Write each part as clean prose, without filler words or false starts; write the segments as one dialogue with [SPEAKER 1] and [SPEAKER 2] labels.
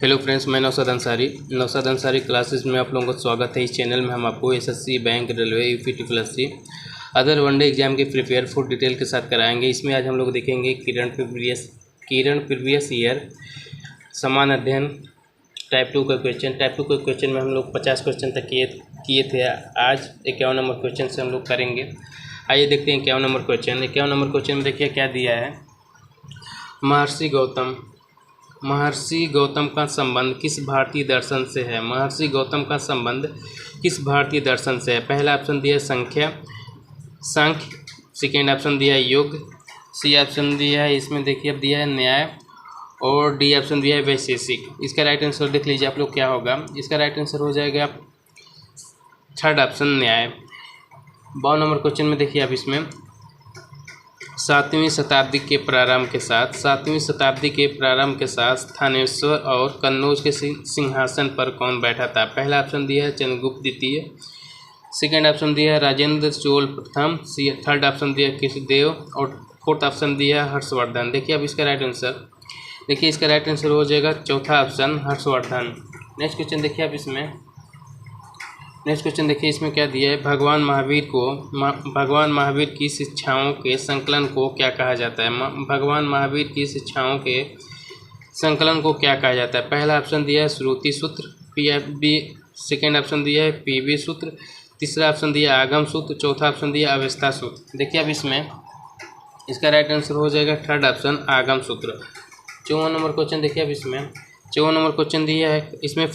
[SPEAKER 1] Hello friends, मैं Naushad Ansari classes में आप लोगों का स्वागत है। इस चैनल में हम आपको SSC, bank, railway, UP plus C other one day exam के प्रिपेयर फुल डिटेल के साथ कराएंगे। इसमें आज हम लोग देखेंगे किरण प्रीवियस ईयर समान अध्ययन टाइप 2 का क्वेश्चन। टाइप 2 के क्वेश्चन में हम लोग 50 क्वेश्चन तक किए थे। आज 51 नंबर क्वेश्चन से हम लोग करेंगे। आइए देखते हैं 51 नंबर क्वेश्चन। 51 नंबर क्वेश्चन में देखिए क्या दिया है। महर्षि गौतम का संबंध किस भारतीय दर्शन से है? महर्षि गौतम का संबंध किस भारतीय दर्शन से है? पहला ऑप्शन दिया है सांख्य, सेकेंड ऑप्शन दिया है योग, सी ऑप्शन दिया है, इसमें देखिए अब दिया है न्याय, और डी ऑप्शन दिया है वैशेषिक। इसका राइट आंसर देख लीजिए आप लोग क्या होगा। इसका राइट आंसर हो जाएगा थर्ड ऑप्शन न्याय। 52 नंबर क्वेश्चन में देखिए आप इसमें 7वीं शताब्दी के प्रारंभ के साथ थानेश्वर और कन्नौज के सिंहासन पर कौन बैठा था? पहला ऑप्शन दिया है चंद्रगुप्त द्वितीय, सेकेंड ऑप्शन दिया है राजेंद्र चोल प्रथम, थर्ड ऑप्शन दिया है कृष्णदेव, और फोर्थ ऑप्शन दिया है हर्षवर्धन। देखिए अब इसका राइट आंसर हो जाएगा चौथा ऑप्शन हर्षवर्धन। नेक्स्ट क्वेश्चन देखिए आप इसमें क्या दिया है। भगवान महावीर की शिक्षाओं के संकलन को क्या कहा जाता है? भगवान महावीर की शिक्षाओं के संकलन को क्या कहा जाता है? पहला ऑप्शन दिया है श्रुति सूत्र, सेकेंड ऑप्शन दिया है पीवी सूत्र, तीसरा ऑप्शन दिया है आगम सूत्र, चौथा ऑप्शन दिया है अवस्था सूत्र। देखिए अब इसमें इसका राइट आंसर हो जाएगा थर्ड ऑप्शन आगम सूत्र। 54 नंबर क्वेश्चन देखिए अब इसमें 54 नंबर क्वेश्चन दिया है, इसमें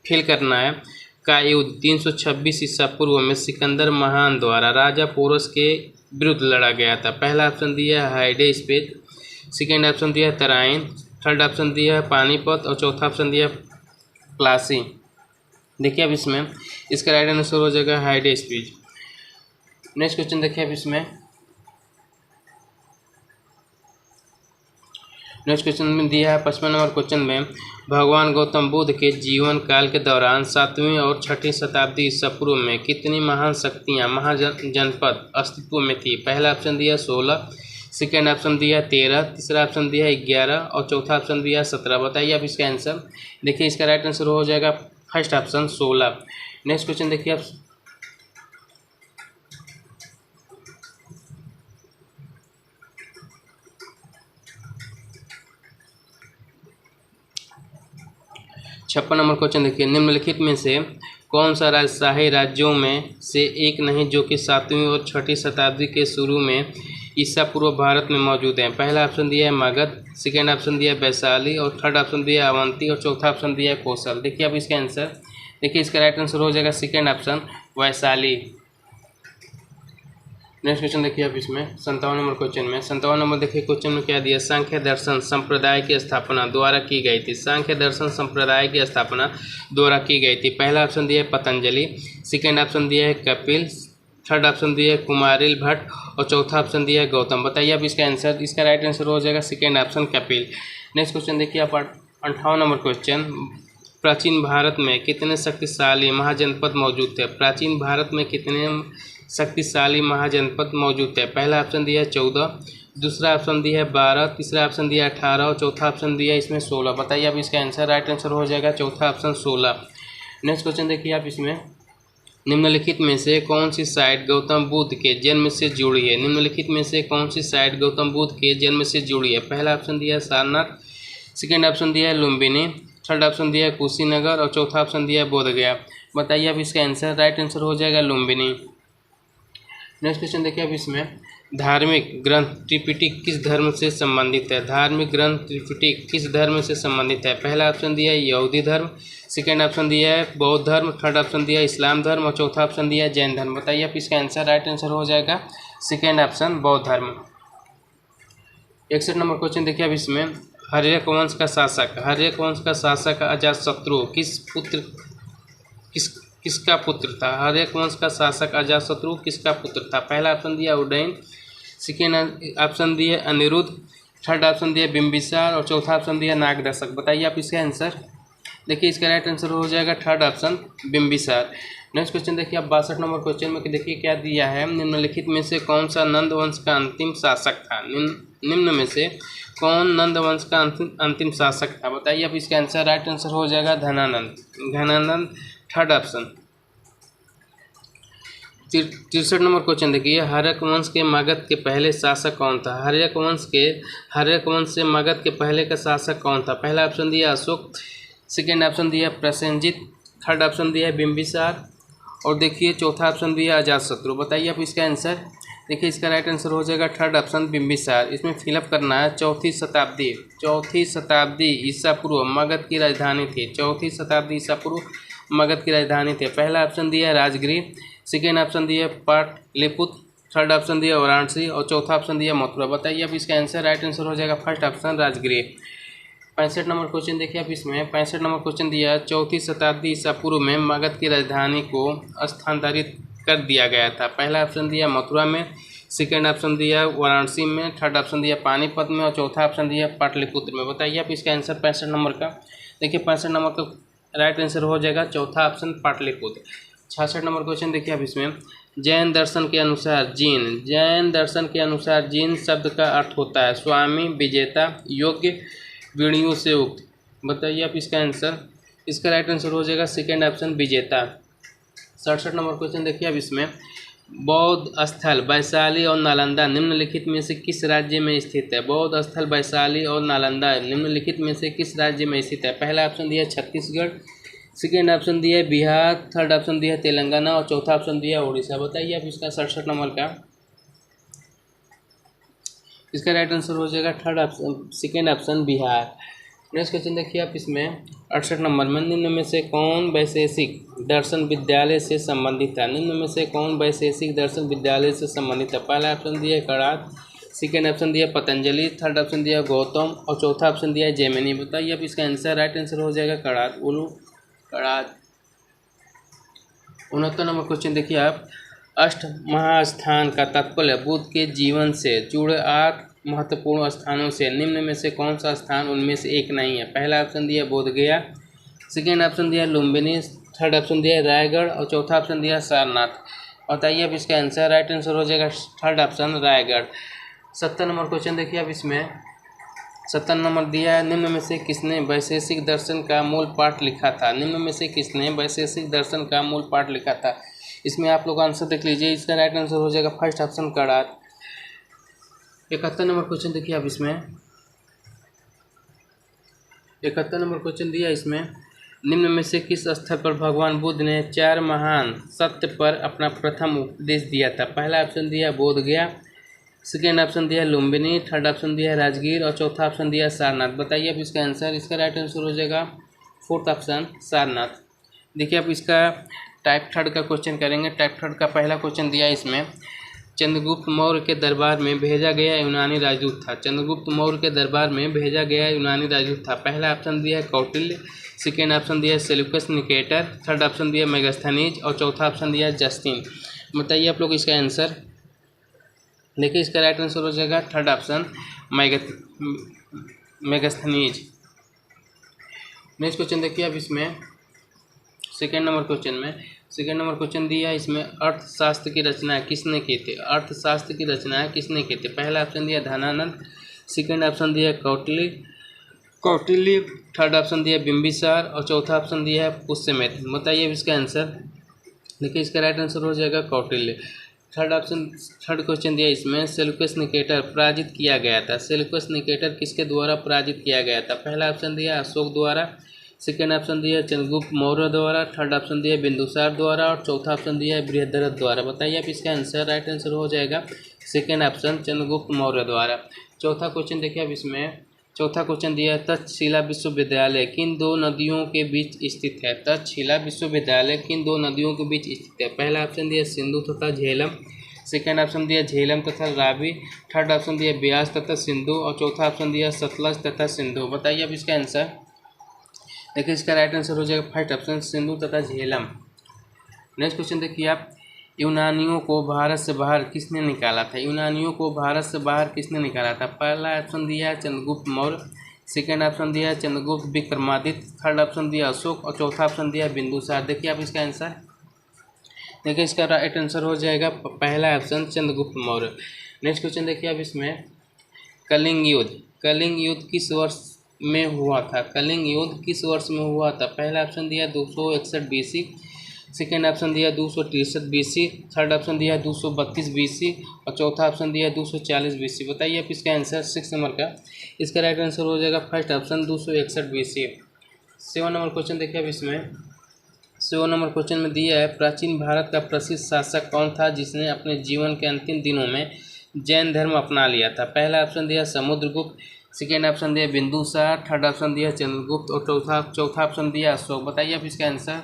[SPEAKER 1] फिल करना है। का युद्ध 326 ईसा पूर्व में सिकंदर महान द्वारा राजा पोरस के विरुद्ध लड़ा गया था। पहला ऑप्शन दिया है हाइडेस्पेस, सेकेंड ऑप्शन दिया है तराइन, थर्ड ऑप्शन दिया है पानीपत, और चौथा ऑप्शन दिया है प्लासी। देखिए अब इसमें इसका राइट आंसर हो जाएगा हाइडेस्पेस। नेक्स्ट क्वेश्चन देखिए अब इसमें नेक्स्ट क्वेश्चन में दिया है 55 नंबर क्वेश्चन में भगवान गौतम बुद्ध के जीवन काल के दौरान 7वीं और 6वीं शताब्दी ईसा पूर्व में कितनी महान शक्तियाँ महाजनपद अस्तित्व में थी? पहला ऑप्शन दिया 16, सेकेंड ऑप्शन दिया 13, तीसरा ऑप्शन दिया 11, और चौथा ऑप्शन दिया 17। बताइए अब इसका आंसर। देखिए इसका राइट आंसर हो जाएगा फर्स्ट ऑप्शन 16। नेक्स्ट क्वेश्चन देखिए आप 56 नंबर क्वेश्चन देखिए। निम्नलिखित में से कौन सा राज्य शाही राज्यों में से एक नहीं जो कि 7वीं और 6वीं शताब्दी के शुरू में ईसा पूर्व भारत में मौजूद है? पहला ऑप्शन दिया है मगध, सेकेंड ऑप्शन दिया है वैशाली, और थर्ड ऑप्शन दिया है अवंती, और चौथा ऑप्शन दिया है कौशल। देखिए अब इसका आंसर देखिए इसका राइट आंसर हो जाएगा second option Vaishali. Next question देखिए आप इसमें 57 नंबर क्वेश्चन में 57 नंबर देखिए क्वेश्चन में क्या दिया। सांख्य दर्शन संप्रदाय की स्थापना द्वारा की गई थी। सांख्य दर्शन संप्रदाय की स्थापना द्वारा की गई थी। पहला ऑप्शन दिया है पतंजलि, सेकेंड ऑप्शन दिया है कपिल, थर्ड ऑप्शन दिया है कुमारिल भट्ट, और चौथा ऑप्शन दिया है गौतम। बताइए अब इसका आंसर। इसका राइट आंसर हो जाएगा second option Kapil. Next question देखिए आप 58 नंबर क्वेश्चन। प्राचीन भारत में कितने शक्तिशाली महाजनपद मौजूद थे? प्राचीन भारत में कितने शक्तिशाली महाजनपद मौजूद थे? पहला ऑप्शन दिया है 14, दूसरा ऑप्शन दिया है 12, तीसरा ऑप्शन दिया है 18, और चौथा ऑप्शन दिया है इसमें 16। बताइए अब इसका आंसर। राइट आंसर हो जाएगा चौथा ऑप्शन 16। नेक्स्ट क्वेश्चन देखिए आप इसमें निम्नलिखित में से कौन सी साइट गौतम बुद्ध के जन्म से जुड़ी है? निम्नलिखित में से कौन सी साइट गौतम बुद्ध के जन्म से जुड़ी है? पहला ऑप्शन दिया है सारनाथ, सेकेंड ऑप्शन दिया है लुम्बिनी, थर्ड ऑप्शन दिया है कुशीनगर, और चौथा ऑप्शन दिया है बोधगया। बताइए अब इसका आंसर। राइट आंसर हो जाएगा लुम्बिनी। नेक्स्ट क्वेश्चन देखिए अब इसमें धार्मिक ग्रंथ त्रिपिटक किस धर्म से संबंधित है? धार्मिक ग्रंथ त्रिपिटक किस धर्म से संबंधित है? पहला ऑप्शन दिया है यहूदी धर्म, सेकेंड ऑप्शन दिया है बौद्ध धर्म, थर्ड ऑप्शन दिया है इस्लाम धर्म, और चौथा ऑप्शन दिया है जैन धर्म। बताइए अब इसका आंसर। राइट आंसर हो जाएगा सेकेंड ऑप्शन बौद्ध धर्म। 61 नंबर क्वेश्चन देखिए अब इसमें हर्यक वंश का शासक अजातशत्रु किसका पुत्र था? हर्यक वंश का शासक अजातशत्रु किसका पुत्र था? पहला ऑप्शन दिया उदयन, सेकेंड ऑप्शन दिया अनिरुद्ध, थर्ड ऑप्शन दिया बिंबिसार, और चौथा ऑप्शन दिया नागदशक। बताइए आप इसका आंसर। देखिए इसका राइट आंसर हो जाएगा third option Bimbisara. Next question देखिए आप 62 नंबर क्वेश्चन में देखिए क्या दिया है। निम्नलिखित में से कौन सा नंद वंश का अंतिम शासक था? निम्न में से कौन नंद वंश का अंतिम शासक था? बताइए। अब इसका आंसर राइट आंसर हो जाएगा Ghananand. Ghananand third option. 63 number question देखिए, हर्यक वंश के मगध के पहले शासक कौन था? हर्यक वंश से मगध के पहले का शासक कौन था? पहला ऑप्शन दिया अशोक, सेकेंड ऑप्शन दिया प्रसेनजित, थर्ड ऑप्शन दिया बिंबिसार और देखिए चौथा ऑप्शन दिया अजातशत्रु। बताइए आप इसका आंसर। देखिए इसका राइट आंसर हो जाएगा थर्ड ऑप्शन बिंबिसार। इसमें फिलअप करना है चौथी शताब्दी ईसा पूर्व मगध की राजधानी थी। चौथी शताब्दी ईसा पूर्व मगध की राजधानी थी। पहला ऑप्शन दिया राजगृह, सेकेंड ऑप्शन दिया पाटलिपुत्र, थर्ड ऑप्शन दिया वाराणसी और चौथा ऑप्शन दिया मथुरा। बताइए अब इसका आंसर। राइट आंसर हो जाएगा first option Rajgriha. 65 number question देखिए आप इसमें 65 नंबर क्वेश्चन दिया चौथी शताब्दी ईसा पूर्व में मगध की राजधानी को स्थानांतरित कर दिया गया था। पहला ऑप्शन दिया मथुरा में, सेकेंड ऑप्शन दिया वाराणसी में, थर्ड ऑप्शन दिया पानीपत में और चौथा ऑप्शन दिया पाटलिपुत्र में। बताइए आप इसका आंसर 65 नंबर का। देखिए 65 नंबर का राइट आंसर हो जाएगा चौथा ऑप्शन पाटलिपुत्र। 66 नंबर क्वेश्चन देखिए आप इसमें जैन दर्शन के अनुसार जीन शब्द का अर्थ होता है स्वामी, विजेता, योग्य, वीणियों से उक्त। बताइए आप इसका आंसर। इसका राइट आंसर हो जाएगा सेकेंड ऑप्शन विजेता। 67 नंबर क्वेश्चन देखिए अब इसमें बौद्ध स्थल वैशाली और नालंदा निम्नलिखित में से किस राज्य में स्थित है? बौद्ध स्थल वैशाली और नालंदा निम्नलिखित में से किस राज्य में स्थित है? पहला ऑप्शन दिया छत्तीसगढ़, सेकेंड ऑप्शन दिया बिहार, थर्ड ऑप्शन दिया तेलंगाना और चौथा ऑप्शन दिया उड़ीसा। बताइए आप इसका 67 नंबर का। इसका राइट आंसर हो जाएगा third option second option Bihar. Next question देखिए आप इसमें 68 नंबर में निम्न में से कौन वैशेषिक दर्शन विद्यालय से संबंधित था? निम्न में से कौन वैशेषिक दर्शन विद्यालय से संबंधित है? पहला ऑप्शन दिया कणाद, सेकेंड ऑप्शन दिया पतंजलि, थर्ड ऑप्शन दिया गौतम और चौथा ऑप्शन दिया जैमिनी। बताइए अब इसका आंसर। राइट आंसर हो जाएगा कणाद, उलू कणाद। 69 नंबर क्वेश्चन देखिए आप अष्ट महास्थान का तात्पर्य बुद्ध के जीवन से जुड़े 8 महत्वपूर्ण स्थानों से निम्न में से कौन सा स्थान उनमें से एक नहीं है? पहला ऑप्शन दिया बोधगया, सेकेंड ऑप्शन दिया लुम्बिनी, थर्ड ऑप्शन दिया रायगढ़ और चौथा ऑप्शन दिया सारनाथ। बताइए अब इसका आंसर। राइट आंसर हो जाएगा third option Raigarh. 70 number question देखिए अब इसमें 70 नंबर दिया है निम्न में से किसने वैशेषिक दर्शन का मूल पाठ लिखा था? निम्न में से किसने वैशेषिक दर्शन का मूल पाठ लिखा था? इसमें आप लोग आंसर देख लीजिए। इसका राइट आंसर हो जाएगा first option Kanad. 71 number question देखिए आप इसमें 71 नंबर क्वेश्चन दिया इसमें निम्न में से किस स्थल पर भगवान बुद्ध ने 4 महान सत्य पर अपना प्रथम उपदेश दिया था? पहला ऑप्शन दिया बोधगया, सेकेंड ऑप्शन दिया लुम्बिनी, थर्ड ऑप्शन दिया राजगीर और चौथा ऑप्शन दिया सारनाथ। बताइए अब इसका आंसर। इसका राइट आंसर हो जाएगा फोर्थ ऑप्शन सारनाथ। देखिए अब इसका टाइप थर्ड का क्वेश्चन करेंगे। टाइप थर्ड का पहला क्वेश्चन दिया इसमें चंद्रगुप्त मौर्य के दरबार में भेजा गया यूनानी राजदूत था। चंद्रगुप्त मौर्य के दरबार में भेजा गया यूनानी राजदूत था। पहला ऑप्शन दिया कौटिल्य, सेकेंड ऑप्शन दिया सेल्यूकस निकेटर, थर्ड ऑप्शन दिया मेगास्थनीज और चौथा ऑप्शन दिया जस्टिन। बताइए आप लोग इसका आंसर। देखिए इसका राइट आंसर हो जाएगा third option Megasthenes. Next question देखिए अब इसमें सेकेंड नंबर क्वेश्चन दिया इसमें अर्थशास्त्र की रचना किसने की थी? अर्थशास्त्र की रचना किसने की थी? पहला ऑप्शन दिया धनानंद, सेकेंड ऑप्शन दिया कौटिल्य, थर्ड ऑप्शन दिया बिंबिसार और चौथा ऑप्शन दिया है पुष्यमित्र। बताइए इसका आंसर। देखिए इसका राइट आंसर हो जाएगा कौटिल्य। थर्ड क्वेश्चन दिया इसमें सेल्यूकस निकेटर पराजित किया गया था। सेल्यूकस निकेटर किसके द्वारा पराजित किया गया था? पहला ऑप्शन दिया अशोक द्वारा, सेकेंड ऑप्शन दिया चंद्रगुप्त मौर्य द्वारा, थर्ड ऑप्शन दिया बिंदुसार द्वारा और चौथा ऑप्शन दिया बृहद्रथ द्वारा। बताइए आप इसका आंसर। राइट आंसर हो जाएगा सेकेंड ऑप्शन चंद्रगुप्त मौर्य द्वारा। चौथा क्वेश्चन देखिए अब इसमें चौथा क्वेश्चन दिया तक्षशिला विश्वविद्यालय किन 2 नदियों के बीच स्थित है? तक्षशिला विश्वविद्यालय किन 2 नदियों के बीच स्थित है? पहला ऑप्शन दिया सिंधु तथा झेलम, सेकेंड ऑप्शन दिया झेलम तथा रावी, थर्ड ऑप्शन दिया ब्यास तथा सिंधु और चौथा ऑप्शन दिया सतलज तथा सिंधु। बताइए अब इसका आंसर। देखिए इसका राइट आंसर हो जाएगा फर्स्ट ऑप्शन सिंधु तथा झेलम। नेक्स्ट क्वेश्चन देखिए आप यूनानियों को भारत से बाहर किसने निकाला था? यूनानियों को भारत से बाहर किसने निकाला था? पहला ऑप्शन दिया चंद्रगुप्त मौर्य, सेकेंड ऑप्शन दिया चंद्रगुप्त विक्रमादित्य, थर्ड ऑप्शन दिया अशोक और चौथा ऑप्शन दिया बिंदुसार। देखिए आप इसका आंसर। देखिए इसका राइट आंसर हो जाएगा पहला option Chandragupta Maurya. Next question देखिए अब इसमें कलिंग युद्ध, कलिंग युद्ध किस वर्ष में हुआ था? कलिंग युद्ध किस वर्ष में हुआ था? पहला ऑप्शन दिया 261 BC, सेकेंड ऑप्शन दिया 263 BC, थर्ड ऑप्शन दिया 232 BC और चौथा ऑप्शन दिया 240 BC। बताइए आप इसका आंसर 6 नंबर का। इसका राइट आंसर हो जाएगा first option 261 BC। 7 number question देखिए अब इसमें 7 नंबर क्वेश्चन में दिया है प्राचीन भारत का प्रसिद्ध शासक कौन था जिसने अपने जीवन के अंतिम दिनों में जैन धर्म अपना लिया था? पहला ऑप्शन दिया समुद्रगुप्त, सेकेंड ऑप्शन दिया बिंदुसार, थर्ड ऑप्शन दिया चंद्रगुप्त और चौथा ऑप्शन दिया अशोक। बताइए आप इसका आंसर।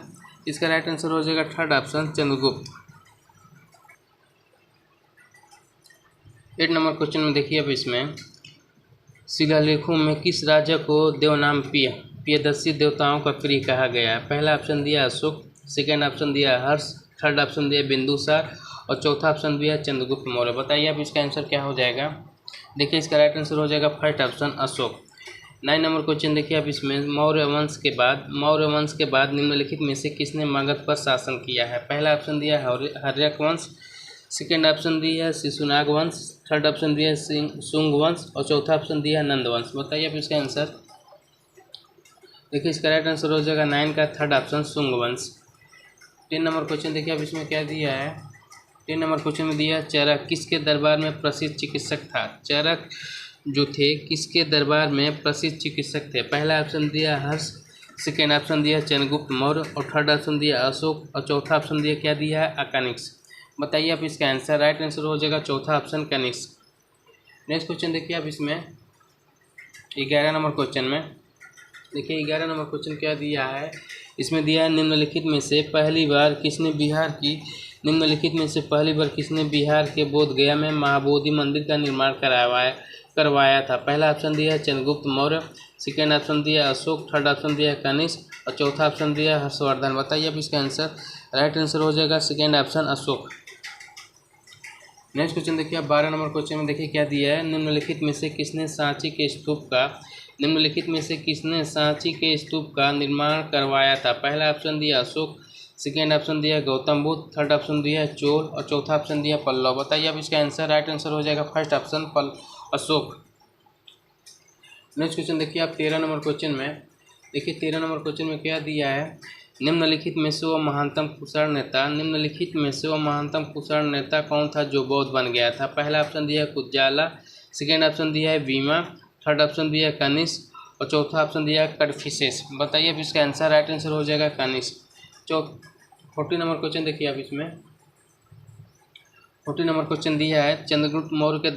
[SPEAKER 1] इसका राइट आंसर हो जाएगा third option Chandragupta. 8 number question में देखिए अब इसमें शिलालेखों में किस राजा को देवनाम प्रियदर्शी देवताओं का प्रिय कहा गया है? पहला ऑप्शन दिया अशोक, सेकेंड ऑप्शन दिया हर्ष, थर्ड ऑप्शन दिया बिंदुसार और चौथा ऑप्शन दिया चंद्रगुप्त मौर्य। बताइए अब इसका आंसर क्या हो जाएगा। देखिए इसका राइट आंसर हो जाएगा first option Ashok. 9 number question देखिए अब इसमें मौर्य वंश के बाद निम्नलिखित में से किसने मगध पर शासन किया है? पहला ऑप्शन दिया हर्यक वंश, सेकेंड ऑप्शन दिया शिशुनाग वंश, थर्ड ऑप्शन दिया शुंग वंश और चौथा ऑप्शन दिया नंद वंश। बताइए अब इसका आंसर। देखिए इसका राइट आंसर हो जाएगा 9 का थर्ड ऑप्शन शुंग वंश। 10 नंबर क्वेश्चन देखिए अब इसमें क्या दिया है। 10 नंबर क्वेश्चन में दिया चरक किसके दरबार में प्रसिद्ध चिकित्सक था? चरक जो थे किसके दरबार में प्रसिद्ध चिकित्सक थे? पहला ऑप्शन दिया हर्ष, सेकेंड ऑप्शन दिया चंद्रगुप्त मौर्य और थर्ड ऑप्शन दिया अशोक और चौथा ऑप्शन दिया क्या दिया है अकानिक्स। बताइए आप इसका आंसर। राइट आंसर हो जाएगा चौथा ऑप्शन कनिष्क। नेक्स्ट क्वेश्चन देखिए आप इसमें 11 नंबर क्वेश्चन में देखिए 11 नंबर क्वेश्चन क्या दिया है। इसमें दिया है निम्नलिखित में से पहली बार किसने बिहार के बोध गया में महाबोधि मंदिर का निर्माण करवाया था? पहला ऑप्शन दिया चंद्रगुप्त मौर्य, सेकेंड ऑप्शन दिया अशोक, थर्ड ऑप्शन दिया कनिष्क और चौथा ऑप्शन दिया हर्षवर्धन। बताइए अब इसका आंसर। राइट आंसर हो जाएगा second option Ashok. Next question देखिए आप 12 नंबर क्वेश्चन में देखिए क्या दिया है। निम्नलिखित में से किसने सांची के स्तूप का निर्माण करवाया था? पहला ऑप्शन दिया अशोक, सेकेंड ऑप्शन दिया गौतम बुद्ध, थर्ड ऑप्शन दिया चोल और चौथा ऑप्शन दिया पल्लव। बताइए अब इसका आंसर। राइट आंसर हो जाएगा first option Ashok. Next question देखिए आप 13 नंबर क्वेश्चन में देखिए 13 नंबर क्वेश्चन में क्या दिया है। निम्नलिखित में से वो महानतम कुषाण नेता कौन था जो बौद्ध बन गया था? पहला ऑप्शन दिया कुज्जाला, सेकेंड ऑप्शन दिया है बीमा, थर्ड ऑप्शन दिया कनिष्क और चौथा ऑप्शन दिया कड़फिसेस। बताइए अब इसका आंसर। राइट आंसर हो जाएगा कनिष्क। 40 नंबर क्वेश्चन देखिए आप इसमें 40 नंबर क्वेश्चन दिया है चंद्रगुप्त मौर्य के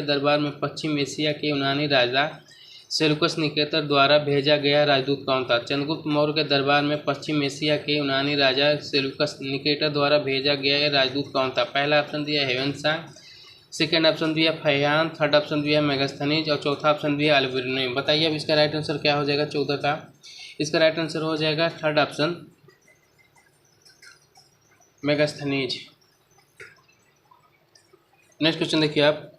[SPEAKER 1] दरबार में पश्चिम एशिया के यूनानी राजा सेल्यूकस निकेटर द्वारा भेजा गया राजदूत कौन था? चंद्रगुप्त मौर्य के दरबार में पश्चिम एशिया के यूनानी राजा सेल्यूकस निकेटर द्वारा भेजा गया राजदूत कौन था? पहला ऑप्शन दिया हेवेनसांग, सेकेंड ऑप्शन दिया फैयान, थर्ड ऑप्शन दिया मेगास्थनीज और चौथा ऑप्शन दिया अल्बर्नी। बताइए अब इसका राइट आंसर क्या हो जाएगा 14 का। इसका राइट आंसर हो जाएगा third option Megasthenes. Next question देखिए आप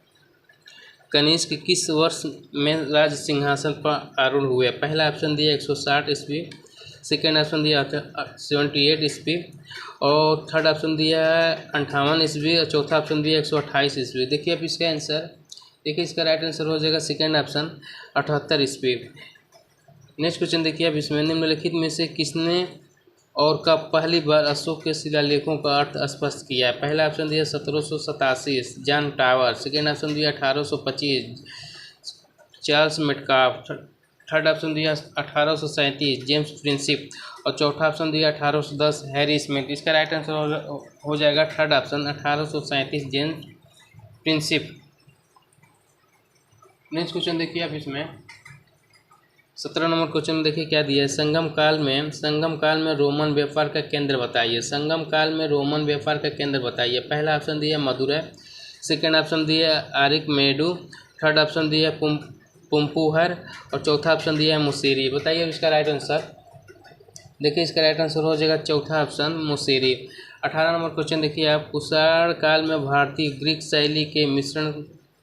[SPEAKER 1] कनिष्क किस वर्ष में राज सिंहासन पर आरूढ़ हुए? पहला ऑप्शन दिया 160 ईस्वी, सेकेंड ऑप्शन दिया 78 ईस्वी और थर्ड ऑप्शन दिया 58 ईस्वी और चौथा ऑप्शन दिया 128 ईस्वी। देखिए अब इसका आंसर। देखिए इसका राइट आंसर हो जाएगा सेकेंड ऑप्शन 78 ईस्वी। नेक्स्ट क्वेश्चन देखिए अब इसमें निम्नलिखित में से किसने और कब पहली बार अशोक के शिलालेखों का अर्थ स्पष्ट किया है? पहला ऑप्शन दिया 1787 जॉन टावर, सेकेंड ऑप्शन दिया 1825 चार्ल्स मेटकाफ, थर्ड ऑप्शन दिया 1837 जेम्स प्रिंसिप और चौथा ऑप्शन दिया 1810 हैरी स्मिथ। इसका राइट आंसर हो जाएगा third option 1837 James Prinsep. Next question देखिए आप इसमें 17 नंबर क्वेश्चन में देखिए क्या दिया है। संगम काल में रोमन व्यापार का केंद्र बताइए। पहला ऑप्शन दिया मदुरै, सेकेंड ऑप्शन दिया आरिकमेडु, थर्ड ऑप्शन दिया पुम्पुहर और चौथा ऑप्शन दिया है मुसेरी। बताइए इसका राइट आंसर। देखिए इसका राइट आंसर हो जाएगा चौथा ऑप्शन मुसेरी। 18 नंबर क्वेश्चन देखिए आप कुषाण काल में भारतीय ग्रीक शैली के मिश्रण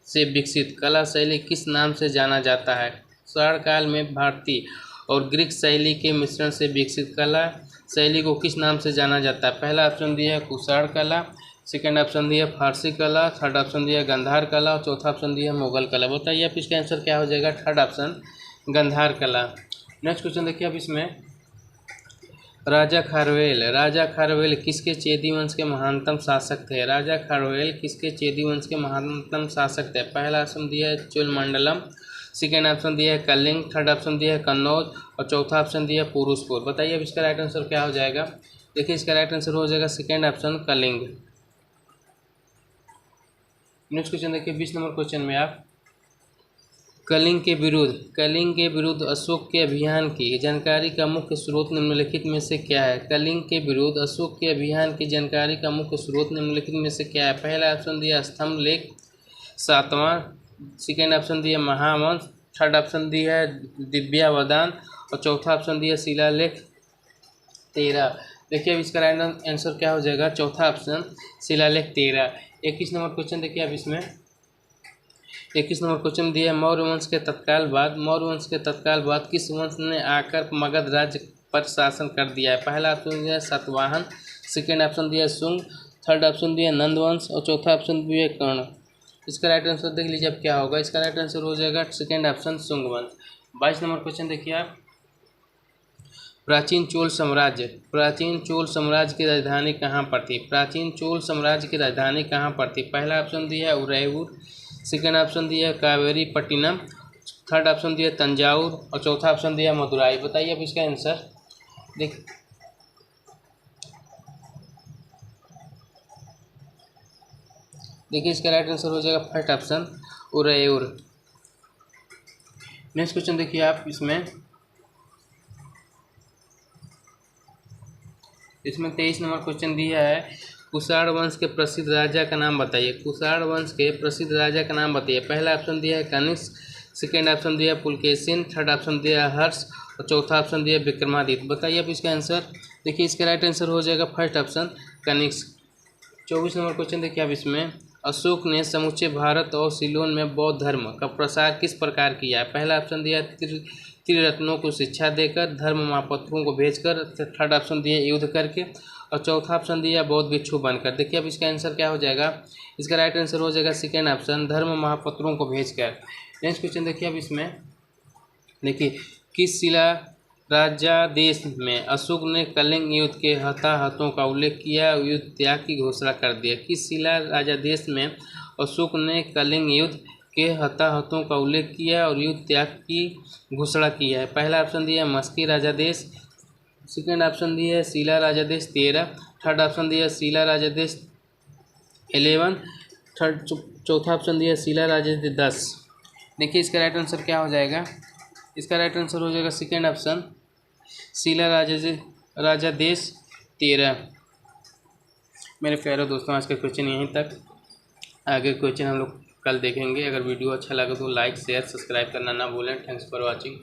[SPEAKER 1] से विकसित कला शैली किस नाम से जाना जाता है? कुषाण काल में भारतीय और ग्रीक शैली के मिश्रण से विकसित कला शैली को किस नाम से जाना जाता है? पहला ऑप्शन दिया है कुषाण कला, सेकेंड ऑप्शन दिया फारसी कला, थर्ड ऑप्शन दिया गंधार कला और चौथा ऑप्शन दिया मुगल कला। बताइए आप इसका आंसर क्या हो जाएगा? थर्ड ऑप्शन गंधार कला। नेक्स्ट क्वेश्चन देखिए आप इसमें, राजा खारवेल किसके चेदी वंश के महानतम शासक थे? राजा खारवेल किसके चेदी वंश के महानतम शासक थे? पहला ऑप्शन दिया है चोलमंडलम, सेकेंड ऑप्शन दिया है कलिंग, थर्ड ऑप्शन दिया है कन्नौज और चौथा ऑप्शन दिया है पुरुषपुर। बताइए अब इसका राइट आंसर क्या हो जाएगा? देखिए इसका राइट आंसर हो जाएगा second option Kalinga. Next question देखिए 20 नंबर क्वेश्चन में आप, कलिंग के विरुद्ध अशोक के अभियान की जानकारी का मुख्य स्रोत निम्नलिखित में से क्या है? कलिंग के विरुद्ध अशोक के अभियान की जानकारी का मुख्य स्रोत निम्नलिखित में से क्या है? पहला ऑप्शन दिया स्तंभ लेख 7वां, सेकेंड ऑप्शन दिया महावंश, थर्ड ऑप्शन दिया है दिव्यावदान और चौथा ऑप्शन दिया शिलालेख 13। देखिए अब इसका राइट आंसर क्या हो जाएगा? चौथा ऑप्शन शिलालेख 13। 21 नंबर क्वेश्चन देखिए अब इसमें, 21 नंबर क्वेश्चन दिया है मौर्य वंश के तत्काल बाद किस वंश ने आकर मगध राज्य पर शासन कर दिया है? पहला ऑप्शन दिया है सातवाहन, सेकेंड ऑप्शन दिया है शुंग, थर्ड ऑप्शन दिया है नंद वंश और चौथा ऑप्शन दिया है कर्ण। इसका राइट आंसर देख लीजिए अब क्या होगा? इसका राइट आंसर हो जाएगा सेकेंड ऑप्शन शुंग वंश। 22 नंबर क्वेश्चन देखिए आप, प्राचीन चोल साम्राज्य की राजधानी कहाँ पर थी? पहला ऑप्शन दिया है उदयपुर, सेकेंड ऑप्शन दिया है कावेरी पट्टिनम, थर्ड ऑप्शन दिया है तंजाउर और चौथा ऑप्शन दिया है मदुराई। बताइए अब इसका आंसर। देखिए इसका राइट आंसर हो जाएगा first option Udaipur. Next question देखिए आप इसमें 23 नंबर क्वेश्चन दिया है, कुषाण वंश के प्रसिद्ध राजा का नाम बताइए। पहला ऑप्शन दिया है कनिष्क, सेकेंड ऑप्शन दिया है पुलकेशिन, थर्ड ऑप्शन दिया है हर्ष और चौथा ऑप्शन दिया है विक्रमादित्य। बताइए अब इसका आंसर। देखिए इसका राइट आंसर हो जाएगा first option Kanishka. 24 number question देखिए अब इसमें, अशोक ने समूचे भारत और सिलोन में बौद्ध धर्म का प्रसार किस प्रकार किया है? पहला ऑप्शन दिया त्रिरत्नों को शिक्षा देकर, धर्म महापत्रों को भेजकर, थर्ड ऑप्शन दिया युद्ध करके और चौथा ऑप्शन दिया बौद्ध भिक्षु बनकर। देखिए अब इसका आंसर क्या हो जाएगा? इसका राइट आंसर हो जाएगा सेकेंड ऑप्शन धर्म महापत्रों को भेजकर। नेक्स्ट क्वेश्चन देखिए अब इसमें, देखिए किस शिला राजादेश में अशोक ने कलिंग युद्ध के हताहतों का उल्लेख किया, युद्ध त्याग की घोषणा कर दिया? किस शिला राजादेश में अशोक ने कलिंग युद्ध के हताहतों का उल्लेख किया और युद्ध त्याग की घोषणा की है? पहला ऑप्शन दिया है मस्की राजादेश, सेकेंड ऑप्शन दिया है शिला राजादेश 13, थर्ड ऑप्शन दिया है शिला राजादेश 11, चौथा ऑप्शन दिया है शिला राजादेश 10। देखिए इसका राइट आंसर क्या हो जाएगा? इसका राइट आंसर हो जाएगा सेकेंड ऑप्शन शिला राजादेश 13। मेरे प्यारे दोस्तों आज का क्वेश्चन यहीं तक, आगे क्वेश्चन हम लोग कल देखेंगे। अगर वीडियो अच्छा लगे तो लाइक शेयर सब्सक्राइब करना ना भूलें। Thanks for watching.